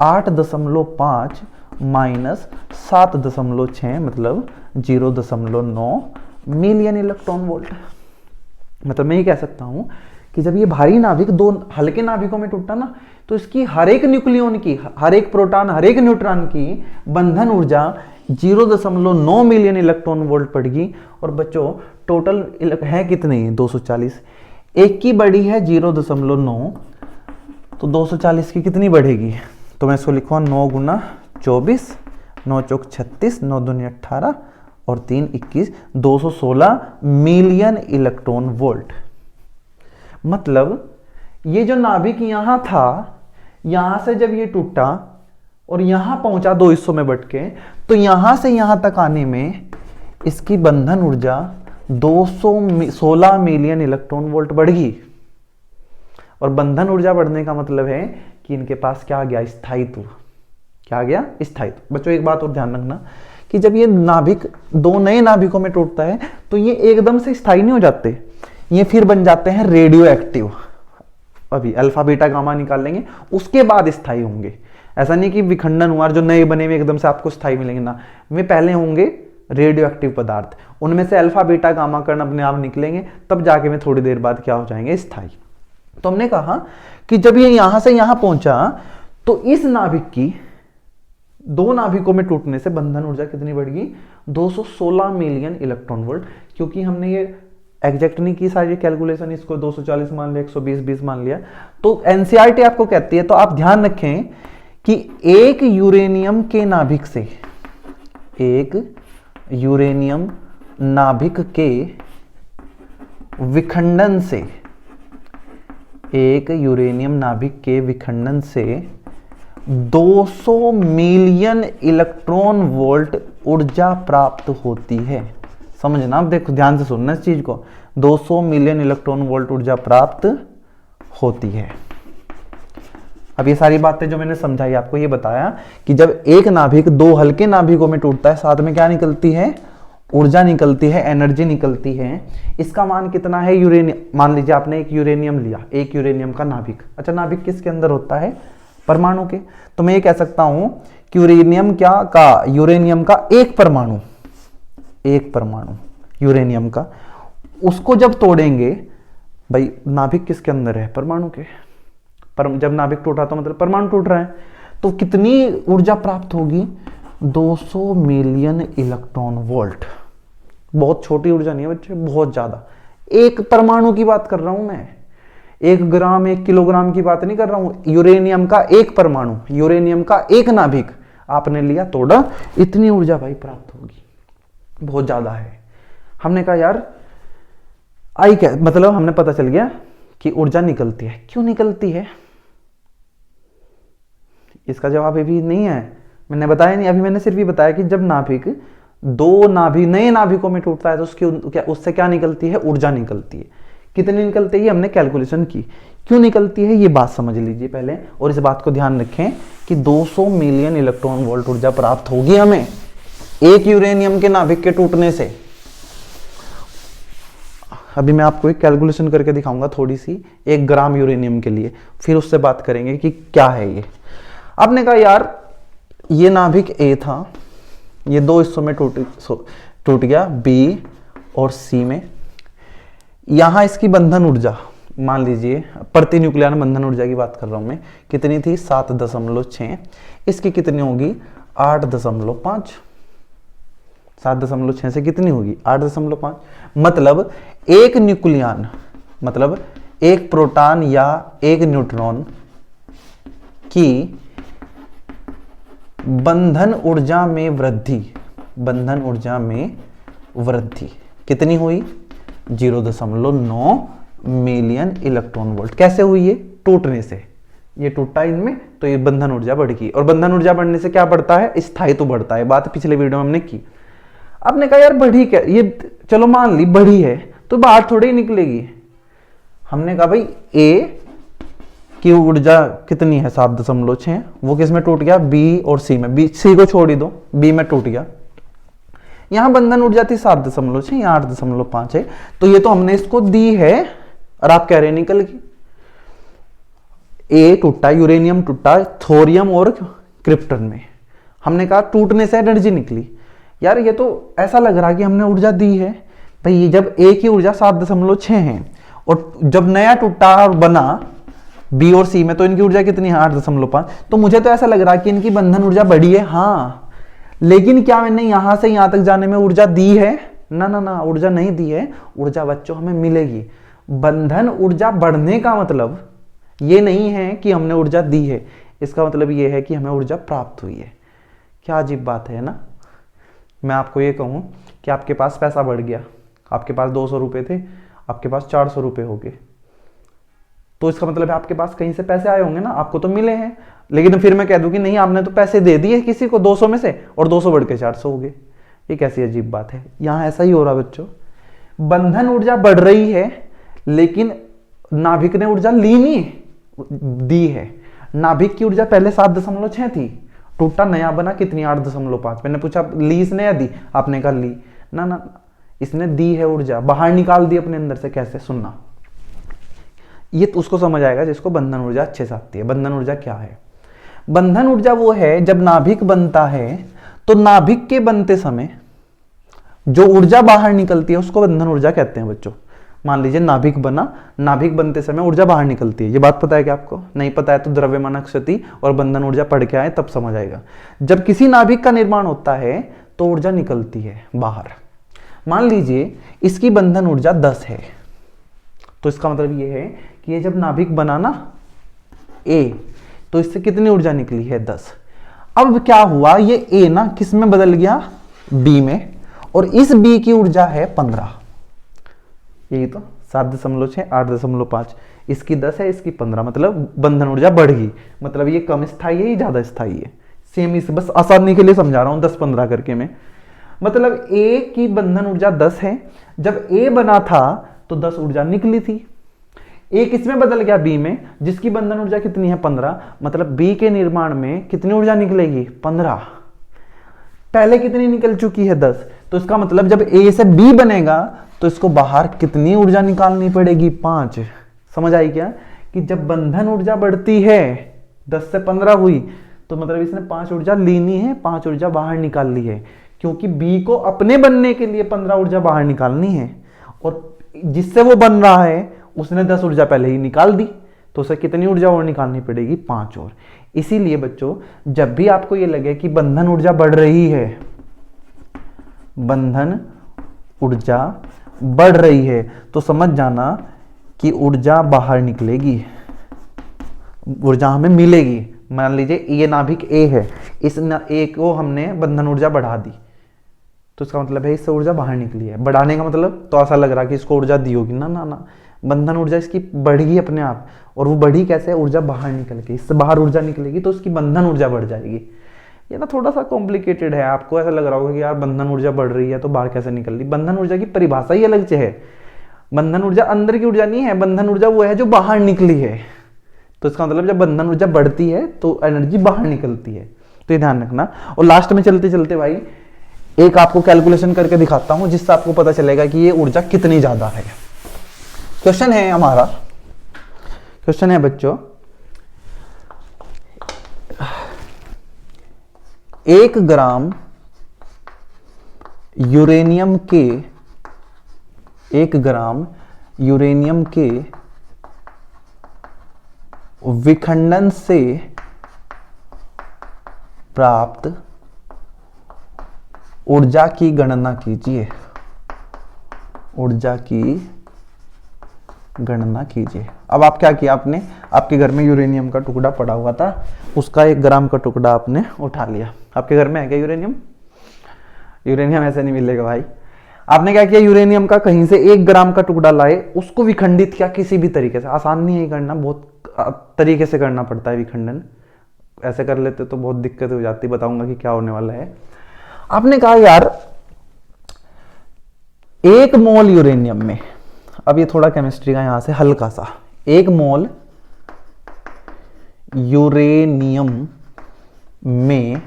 8.5 माइनस 7.6 मतलब 0.9 मिलियन इलेक्ट्रॉन वोल्ट। मतलब मैं ये कह सकता हूं कि जब ये भारी नाभिक दो हल्के नाभिकों में टूटा ना, तो इसकी हर एक न्यूक्लियन की, हर एक प्रोटॉन, हर एक न्यूट्रॉन की बंधन ऊर्जा 0.9 मिलियन इलेक्ट्रॉन वोल्ट पड़ेगी। और बच्चों टोटल है कितनी, 240। एक की बड़ी है 0.9, तो 240 की कितनी बढ़ेगी, तो मैं इसको लिखूंगा 9 गुना 24, 9 चौक 36, 9 दूनी 18 और 3 21, 216 मिलियन इलेक्ट्रॉन वोल्ट। मतलब ये जो नाभिक यहां था, यहां से जब ये टूटा और यहां पहुंचा दो हिस्सों में बट के, तो यहां से यहां तक आने में इसकी बंधन ऊर्जा 216 मिलियन इलेक्ट्रॉन वोल्ट बढ़ गई। और बंधन ऊर्जा बढ़ने का मतलब है कि इनके पास क्या आ गया, स्थायित्व। क्या आ गया, स्थायित्व। बच्चों एक बात और ध्यान रखना कि जब ये नाभिक दो नए नाभिकों में टूटता है तो ये एकदम से स्थायी नहीं हो जाते, ये फिर बन जाते हैं रेडियो एक्टिव। अभी अल्फा बीटा गामा निकाल लेंगे, उसके बाद स्थायी होंगे। ऐसा नहीं कि विखंडन हुआ जो नए बने हुए एकदम से आपको स्थायी मिलेंगे ना, वे पहले होंगे रेडियो एक्टिव पदार्थ, उनमें से अल्फा बीटा गामा कण अपने आप निकलेंगे, तब जाके में थोड़ी देर बाद क्या हो जाएंगे, स्थायी। तो हमने कहा कि जब ये यहां से यहां पहुंचा तो इस नाभिक की दो नाभिकों में टूटने से बंधन ऊर्जा कितनी बढ़ गई, 216 मिलियन इलेक्ट्रॉन वोल्ट। क्योंकि हमने ये एग्जैक्ट नहीं की सारी कैलकुलेशन, इसको 240 मान लिया, 120 मान लिया, तो एनसीईआरटी आपको कहती है। तो आप ध्यान रखें कि एक यूरेनियम के नाभिक से, एक यूरेनियम नाभिक के विखंडन से, एक यूरेनियम नाभिक के विखंडन से 200 मिलियन इलेक्ट्रॉन वोल्ट ऊर्जा प्राप्त होती है। समझना, आप देखो ध्यान से सुनना इस चीज को, 200 मिलियन इलेक्ट्रॉन वोल्ट ऊर्जा प्राप्त होती है। अब ये सारी बातें जो मैंने समझाई आपको, ये बताया कि जब एक नाभिक दो हल्के नाभिकों में टूटता है, साथ में क्या निकलती है, ऊर्जा निकलती है, एनर्जी निकलती है, इसका मान कितना है यूरेनियम। मान लीजिए आपने एक यूरेनियम लिया, एक यूरेनियम का नाभिक। अच्छा, नाभिक किसके अंदर होता है? परमाणु के। तो मैं ये कह सकता हूं कि यूरेनियम यूरेनियम का एक परमाणु यूरेनियम का, उसको जब तोड़ेंगे, भाई नाभिक किसके अंदर है? परमाणु के। जब नाभिक टूटा तो मतलब परमाणु टूट रहा है, तो कितनी ऊर्जा प्राप्त होगी? 200 मिलियन इलेक्ट्रॉन वोल्ट। बहुत छोटी ऊर्जा नहीं है बच्चे, बहुत ज्यादा। एक परमाणु की बात कर रहा हूं मैं, 1 ग्राम 1 किलोग्राम की बात नहीं कर रहा हूं। यूरेनियम का एक परमाणु, यूरेनियम का एक नाभिक आपने लिया, तोड़ा, इतनी ऊर्जा भाई प्राप्त होगी, बहुत ज्यादा है। हमने कहा यार आई क्या मतलब, हमने पता चल गया कि ऊर्जा निकलती है। क्यों निकलती है? इसका जवाब अभी नहीं है, मैंने बताया नहीं। अभी मैंने सिर्फ ये बताया कि जब नाभिक नए नाभिकों में टूटता है तो उससे क्या निकलती है? ऊर्जा निकलती है। कितनी निकलती है? हमने कैलकुलेशन की। क्यों निकलती है ये बात समझ लीजिए पहले, और इस बात को ध्यान रखें कि 200 मिलियन इलेक्ट्रॉन वोल्ट ऊर्जा प्राप्त होगी हमें एक यूरेनियम के नाभिक के टूटने से। अभी मैं आपको एक कैलकुलेशन करके दिखाऊंगा थोड़ी सी, 1 ग्राम यूरेनियम के लिए, फिर उससे बात करेंगे कि क्या है ये। आपने कहा यार ये नाभिक ए था, ये 2 हिस्सों में टूट गया, बी और सी में। यहां इसकी बंधन ऊर्जा मान लीजिए, प्रति न्यूक्लियर बंधन ऊर्जा की बात कर रहा हूं मैं, कितनी थी? 7.6। इसकी कितनी होगी? 8.5। 7.6 से कितनी होगी? 8.5। मतलब एक न्यूक्लियन, मतलब एक प्रोटॉन या एक न्यूट्रॉन की बंधन ऊर्जा में वृद्धि कितनी हुई? 0.9 मिलियन इलेक्ट्रॉन वोल्ट। कैसे हुई? ये टूटने से, ये टूटा इनमें तो ये बंधन ऊर्जा बढ़ गई, और बंधन ऊर्जा बढ़ने से क्या बढ़ता है? स्थायित्व बढ़ता है। बात पिछले वीडियो में हमने की। आपने कहा यार बढ़ी क्या ये, चलो मान ली बढ़ी है तो बाहर थोड़ी ही निकलेगी। हमने कहा भाई ए की ऊर्जा कितनी है? 7.6। वो किस में टूट गया? बी और सी में। सी को छोड़ ही दो, बी में टूट गया। यहां बंधन ऊर्जा थी 7.6, यहां 8.5 है, तो ये तो हमने इसको दी है, और आप कह रहे हैं निकल गई। ए टूटा, यूरेनियम टूटा थोरियम और क्रिप्टन में। हमने कहा टूटने से एनर्जी निकली। यार ये तो ऐसा लग रहा है कि हमने ऊर्जा दी है भाई। जब ए की ऊर्जा 7.6 है, और जब नया टूटा और बना बी और सी में, तो इनकी ऊर्जा कितनी है? 8.5। तो मुझे तो ऐसा लग रहा है कि इनकी बंधन ऊर्जा बढ़ी है। हाँ, लेकिन क्या मैंने यहां से यहां तक जाने में ऊर्जा दी है? ना, ऊर्जा नहीं दी है। ऊर्जा बच्चों हमें मिलेगी। बंधन ऊर्जा बढ़ने का मतलब ये नहीं है कि हमने ऊर्जा दी है, इसका मतलब ये है कि हमें ऊर्जा प्राप्त हुई है। क्या अजीब बात है ना। मैं आपको ये कहूं कि आपके पास पैसा बढ़ गया, आपके पास 200 रुपए थे, आपके पास 400 रुपए हो गए, तो इसका मतलब है आपके पास कहीं से पैसे आए होंगे ना, आपको तो मिले हैं। लेकिन फिर मैं कह दूं कि नहीं, आपने तो पैसे दे दिए किसी को 200 में से, और 200 बढ़ के 400 हो गए। ये कैसी अजीब बात है। यहां ऐसा ही हो रहा बच्चों, बंधन ऊर्जा बढ़ रही है, लेकिन नाभिक ने ऊर्जा ली नहीं, दी है। नाभिक की ऊर्जा पहले 7.6 थी, टूटा नया बना कितनी? 8.5। मैंने पूछा ली इसने या दी? आपने कहा ली। ना, इसने दी है ऊर्जा, बाहर निकाल दी अपने अंदर से। कैसे? सुनना, ये तो उसको समझ आएगा जिसको बंधन ऊर्जा अच्छे से आती है। बंधन ऊर्जा क्या है? बंधन ऊर्जा वो है जब नाभिक बनता है, तो नाभिक के बनते समय जो ऊर्जा बाहर निकलती है उसको बंधन ऊर्जा कहते हैं बच्चों। मान लीजिए नाभिक बना, नाभिक बनते समय ऊर्जा बाहर निकलती है। ये बात पता है क्या आपको? नहीं पता है तो द्रव्यमान क्षति और बंधन ऊर्जा पढ़ के आए तब समझ आएगा। जब किसी नाभिक का निर्माण होता है तो ऊर्जा निकलती है बाहर। मान लीजिए इसकी बंधन ऊर्जा 10 है, तो इसका मतलब ये है कि ये जब नाभिक बना ना ए, तो इससे कितनी ऊर्जा निकली है? 10। अब क्या हुआ, ये ए ना किस में बदल गया? बी में, और इस बी की ऊर्जा है 15। यही तो 7.6, 8.5, इसकी 10 है, इसकी 15, मतलब बंधन ऊर्जा बढ़ गई। मतलब ये कम स्थायी है, ये ज्यादा स्थायी है। सेम, इस बस आसानी के लिए समझा रहा हूं 10-15 करके मैं। मतलब ए की बंधन ऊर्जा 10 है, जब ए बना था तो 10 ऊर्जा निकली थी। ए किसमें बदल गया? बी में, जिसकी बंधन ऊर्जा कितनी है? 15। मतलब बी के निर्माण में कितनी ऊर्जा निकलेगी? 15। पहले कितनी निकल चुकी है? 10। तो इसका मतलब जब ए से बी बनेगा तो इसको बाहर कितनी ऊर्जा निकालनी पड़ेगी? 5। समझ आई क्या? कि जब बंधन ऊर्जा बढ़ती है 10 से 15 हुई तो मतलब इसने 5 ऊर्जा लेनी है, 5 ऊर्जा बाहर निकाल ली है, क्योंकि बी को अपने बनने के लिए 15 ऊर्जा बाहर निकालनी है और जिससे वो बन रहा है उसने 10 ऊर्जा पहले ही निकाल दी, तो उसे कितनी ऊर्जा और निकालनी पड़ेगी? 5 और। इसीलिए बच्चों जब भी आपको ये लगे कि बंधन ऊर्जा बढ़ रही है, बंधन ऊर्जा बढ़ रही है, तो समझ जाना कि ऊर्जा बाहर निकलेगी, ऊर्जा हमें मिलेगी। मान लीजिए ये नाभिक ए है, इस ए को हमने बंधन ऊर्जा बढ़ा दी, तो इसका मतलब है इससे ऊर्जा बाहर निकली है। बढ़ाने का मतलब तो ऐसा लग रहा है कि इसको ऊर्जा दी होगी, ना ना ना, बंधन ऊर्जा इसकी बढ़ी अपने आप। और वो बढ़ी कैसे? ऊर्जा बाहर निकल के, इससे बाहर ऊर्जा निकलेगी तो उसकी बंधन ऊर्जा बढ़ जाएगी। ये ना थोड़ा सा कॉम्प्लिकेटेड है, आपको ऐसा लग रहा होगा कि यार बंधन ऊर्जा बढ़ रही है तो बाहर कैसे निकल रही? बंधन ऊर्जा की परिभाषा ही अलग से है। बंधन ऊर्जा अंदर की ऊर्जा नहीं है, बंधन ऊर्जा वो है जो बाहर निकली है। तो इसका मतलब जब बंधन ऊर्जा बढ़ती है तो एनर्जी बाहर निकलती है, तो ये ध्यान रखना। और लास्ट में चलते चलते भाई एक आपको कैलकुलेशन करके दिखाता हूं जिससे आपको पता चलेगा कि ये ऊर्जा कितनी ज्यादा है। क्वेश्चन है हमारा, क्वेश्चन है बच्चों, 1 ग्राम यूरेनियम के 1 ग्राम यूरेनियम के विखंडन से प्राप्त ऊर्जा की गणना कीजिए। ऊर्जा की गणना कीजिए। अब आप क्या किया, आपने आपके घर में यूरेनियम का टुकड़ा पड़ा हुआ था, उसका 1 ग्राम का टुकड़ा आपने उठा लिया। आपके घर में है क्या यूरेनियम? यूरेनियम ऐसे नहीं मिलेगा भाई। आपने क्या किया, यूरेनियम का कहीं से 1 ग्राम का टुकड़ा लाए, उसको विखंडित किया किसी भी तरीके से। आसान नहीं है करना, बहुत तरीके से करना पड़ता है विखंडन। ऐसे कर लेते तो बहुत दिक्कत हो जाती, बताऊंगा कि क्या होने वाला है। आपने कहा यार 1 मोल यूरेनियम में, अब ये थोड़ा केमिस्ट्री का यहां से हल्का सा, 1 मोल यूरेनियम में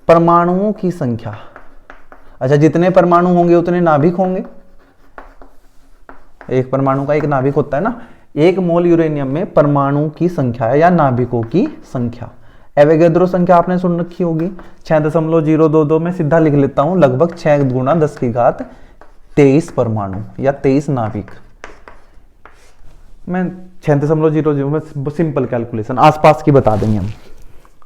परमाणुओं की संख्या, अच्छा जितने परमाणु होंगे उतने नाभिक होंगे। एक परमाणु का एक नाभिक होता है ना। 1 मोल यूरेनियम में परमाणु की संख्या है या नाभिकों की संख्या। एवोगैड्रो संख्या आपने सुन रखी होगी 6.022 में सीधा लिख लेता हूं, लगभग 6 गुना 10 की घात 23 परमाणु या 23 नाभिक। मैं 6.00 में सिंपल कैलकुलेशन आसपास की बता देंगे हम।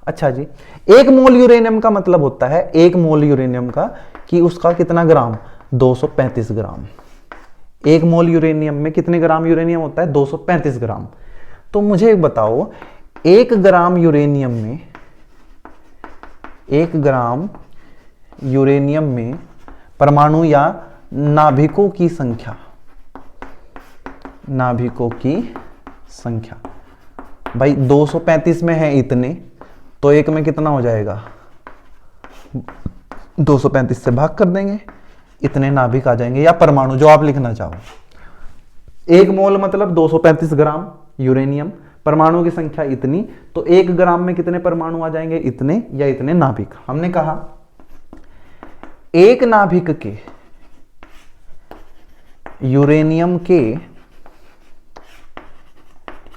अच्छा जी, 1 मोल यूरेनियम का मतलब होता है 1 मोल यूरेनियम का कि उसका कितना ग्राम, 235 ग्राम। 1 मोल यूरेनियम में कितने ग्राम यूरेनियम होता है, 235 ग्राम। तो मुझे एक बताओ, 1 ग्राम यूरेनियम में, 1 ग्राम यूरेनियम में परमाणु या नाभिकों की संख्या, नाभिकों की संख्या भाई 235 में है इतने, तो 1 में कितना हो जाएगा, 235 से भाग कर देंगे, इतने नाभिक आ जाएंगे या परमाणु जो आप लिखना चाहो। 1 मोल मतलब 235 ग्राम यूरेनियम, परमाणु की संख्या इतनी, तो 1 ग्राम में कितने परमाणु आ जाएंगे, इतने या इतने नाभिक। हमने कहा 1 नाभिक के यूरेनियम के,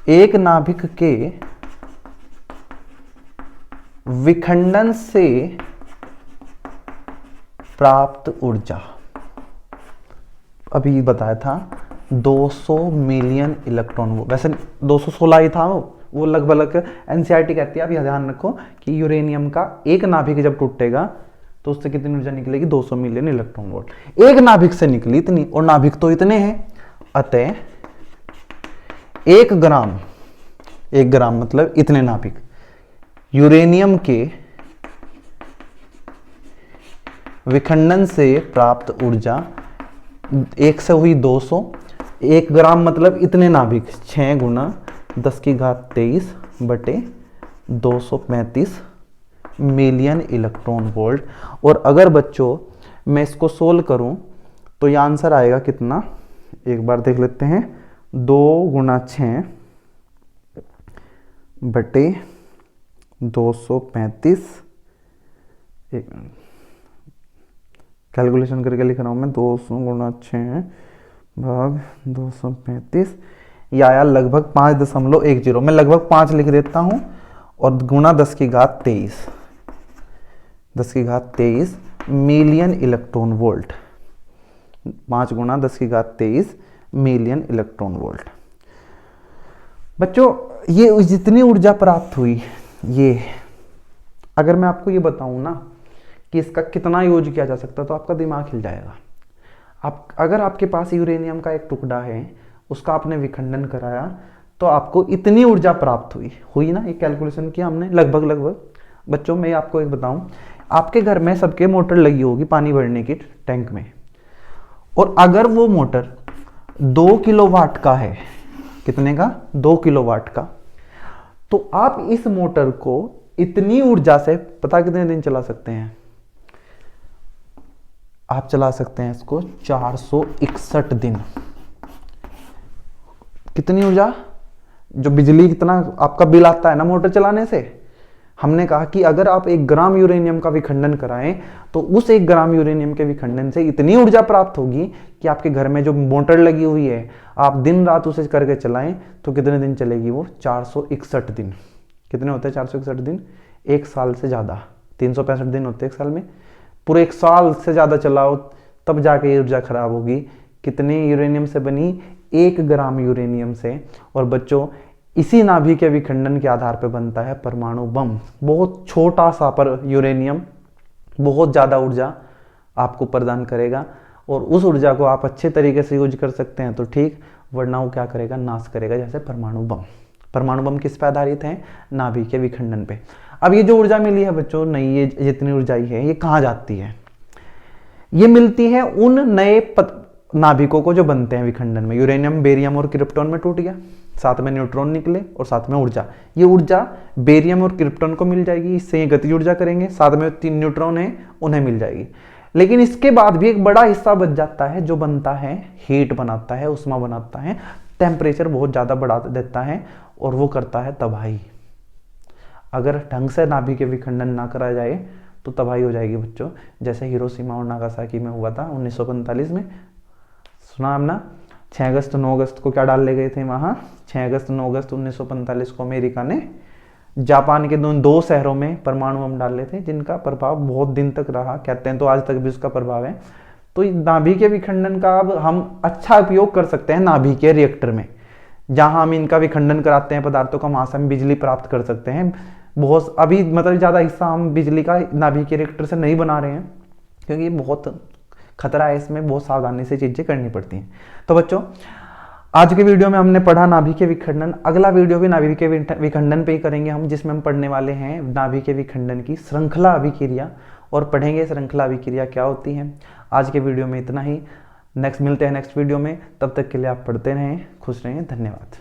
1 नाभिक के विखंडन से प्राप्त ऊर्जा, अभी बताया था 200 मिलियन इलेक्ट्रॉन वोल्ट। वैसे 216 ही था वो लगभग एनसीईआरटी कहती है। आप यह ध्यान रखो कि यूरेनियम का 1 नाभिक जब टूटेगा तो उससे कितनी ऊर्जा निकलेगी, 200 मिलियन इलेक्ट्रॉन वोल्ट। 1 नाभिक से निकली इतनी, और नाभिक तो इतने हैं, अतः 1 ग्राम, 1 ग्राम मतलब इतने नाभिक यूरेनियम के विखंडन से प्राप्त ऊर्जा 1 से हुई 200, 1 ग्राम मतलब इतने नाभिक, 6 गुना 10 की घात 23 बटे 235 मिलियन इलेक्ट्रॉन वोल्ट। और अगर बच्चों मैं इसको सोल्व करूं तो ये आंसर आएगा कितना, एक बार देख लेते हैं, 2 गुना 6 बटे 235, कैलकुलेशन करके लिख रहा हूँ मैं, 200 गुणा 6 भाग 235, ये आया लगभग 5.10। मैं लगभग 5 लिख देता हूँ और गुणा 10⁻23, 10⁻23 मिलियन इलेक्ट्रॉन वोल्ट। 5 गुणा 10⁻23 मिलियन इलेक्ट्रॉन वोल्ट। बच्चों ये जितनी ऊर्जा प्राप्त हुई, ये अगर मैं आपको ये बताऊं ना कि इसका कितना यूज किया जा सकता है तो आपका दिमाग हिल जाएगा। आप अगर आपके पास यूरेनियम का एक टुकड़ा है, उसका आपने विखंडन कराया तो आपको इतनी ऊर्जा प्राप्त हुई ना, ये कैलकुलेशन किया हमने लगभग। बच्चों मैं आपको एक बताऊं, आपके घर में सबके मोटर लगी होगी पानी भरने की टैंक में, और अगर वो मोटर 2 किलोवाट का है, कितने का? 2 किलोवाट का, तो आप इस मोटर को इतनी ऊर्जा से पता कितने दिन चला सकते हैं? आप चला सकते हैं इसको 461 दिन। कितनी ऊर्जा? जो बिजली कितना आपका बिल आता है ना मोटर चलाने से, हमने कहा कि अगर आप 1 ग्राम यूरेनियम का विखंडन कराएं तो उस 1 ग्राम यूरेनियम के विखंडन से इतनी ऊर्जा प्राप्त होगी कि आपके घर में जो मोटर लगी हुई है, आप दिन रात उसे करके चलाएं तो कितने दिन चलेगी वो? 461 दिन। कितने होते हैं 461 दिन? 1 साल से ज़्यादा। 365 दिन होते हैं 1 साल में, पूरे 1 साल से ज़्यादा चलाओ तब जाके ये ऊर्जा खराब होगी। कितने यूरेनियम से बनी? 1 ग्राम यूरेनियम से। और बच्चों इसी नाभिक के विखंडन के आधार पर बनता है परमाणु बम। बहुत छोटा सा पर यूरेनियम बहुत ज़्यादा ऊर्जा आपको प्रदान करेगा, और उस ऊर्जा को आप अच्छे तरीके से यूज कर सकते हैं तो ठीक, वरना वो क्या करेगा? नाश करेगा, जैसे परमाणु बम। परमाणु बम किस पे आधारित है? नाभिक के विखंडन पे। अब ये जो ऊर्जा मिली है बच्चों, नई ये जितनी ऊर्जा है, ये कहाँ जाती है? ये मिलती है उन नए नाभिकों को जो बनते हैं विखंडन में। यूरेनियम, बेरियम और क्रिप्टॉन में टूट गया, साथ में न्यूट्रॉन निकले और साथ में ऊर्जा। ये ऊर्जा बेरियम और क्रिप्टॉन को मिल जाएगी, इससे ये गतिज ऊर्जा करेंगे, साथ में 3 न्यूट्रॉन है उन्हें मिल जाएगी। लेकिन इसके बाद भी एक बड़ा हिस्सा बच जाता है जो बनता है, हीट बनाता है, उष्मा बनाता है, टेम्परेचर बहुत ज़्यादा बढ़ा देता है और वो करता है तबाही। अगर ढंग से नाभिक के विखंडन ना करा जाए तो तबाही हो जाएगी बच्चों, जैसे हिरोशिमा और नागासाकी में हुआ था 1945 में। सुना हमने 6 अगस्त 9 अगस्त को क्या डाले गए थे वहाँ? 6 अगस्त 9 अगस्त 1945 को अमेरिका ने जापान के 2 शहरों में परमाणु बम डाले थे, जिनका प्रभाव बहुत दिन तक रहा। कहते हैं तो आज तक भी उसका प्रभाव है। तो नाभिक के विखंडन का अब हम अच्छा उपयोग कर सकते हैं नाभिक के रिएक्टर में, जहां हम इनका विखंडन कराते हैं पदार्थों का, वहां से हम बिजली प्राप्त कर सकते हैं। बहुत अभी मतलब ज़्यादा हिस्सा हम बिजली का नाभिक के रिएक्टर से नहीं बना रहे हैं, क्योंकि बहुत खतरा है इसमें, बहुत सावधानी से चीज़ें करनी पड़ती हैं। तो बच्चों आज के वीडियो में हमने पढ़ा नाभिक के विखंडन। अगला वीडियो भी नाभिक के विखंडन पे ही करेंगे हम, जिसमें हम पढ़ने वाले हैं नाभिक के विखंडन की श्रृंखला अभिक्रिया, और पढ़ेंगे श्रृंखला अभिक्रिया क्या होती है। आज के वीडियो में इतना ही, मिलते हैं नेक्स्ट वीडियो में। तब तक के लिए आप पढ़ते रहें, खुश रहें, धन्यवाद।